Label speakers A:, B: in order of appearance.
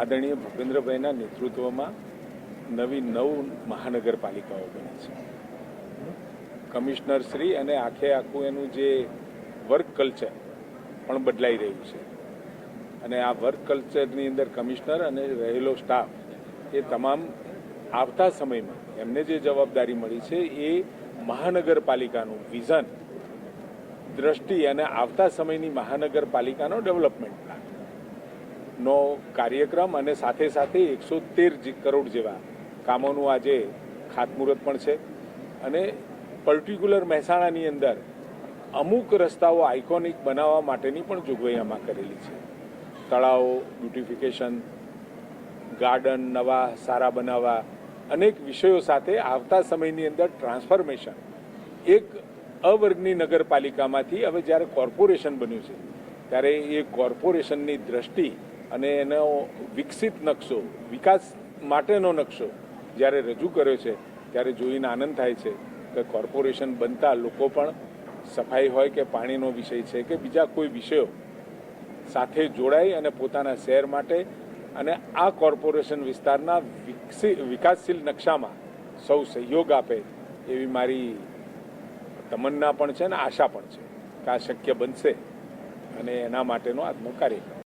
A: આદરણીય ભૂપેન્દ્રભાઈના નેતૃત્વમાં નવી 9 મહાનગરપાલિકાઓ બની છે. કમિશનર શ્રી અને આખું એનું જે વર્ક કલ્ચર પણ બદલાઈ રહ્યું છે અને આ વર્ક કલ્ચરની અંદર કમિશનર અને રહેલો સ્ટાફ એ તમામ આવતા સમયમાં એમને જે જવાબદારી મળી છે એ મહાનગરપાલિકાનું વિઝન, દ્રષ્ટિ અને આવતા સમયની મહાનગરપાલિકાનો ડેવલપમેન્ટ પ્લાનનો કાર્યક્રમ અને સાથે સાથે 113 કરોડ જેવા કામોનું આજે ખાતમુહૂર્ત પણ છે. અને પર્ટિક્યુલર મહેસાણાની અંદર અમુક રસ્તાઓ આઇકોનિક બનાવવા માટેની પણ જોગવાઈ આમાં કરેલી છે. તળાવો બ્યુટિફિકેશન, ગાર્ડન નવા સારા બનાવવા, અનેક વિષયો સાથે આવતા સમયની અંદર ટ્રાન્સફોર્મેશન એક અવર્ગની નગરપાલિકામાંથી હવે જ્યારે કોર્પોરેશન બન્યું છે ત્યારે એ કોર્પોરેશનની દ્રષ્ટિ અને એનો વિકસિત નકશો, વિકાસ માટેનો નકશો જ્યારે રજૂ કર્યો છે ત્યારે જોઈને આનંદ થાય છે કે કોર્પોરેશન બનતા લોકો પણ સફાઈ હોય કે પાણીનો વિષય છે કે બીજા કોઈ વિષયો સાથે જોડાય અને પોતાના શહેર માટે અને આ કોર્પોરેશન વિસ્તારના વિકાસશીલ નકશામાં સૌ સહયોગ આપે એવી મારી તમન્ના પણ છે અને આશા પણ છે કે આ શક્ય બનશે અને એના માટેનો આજનો કાર્યક્રમ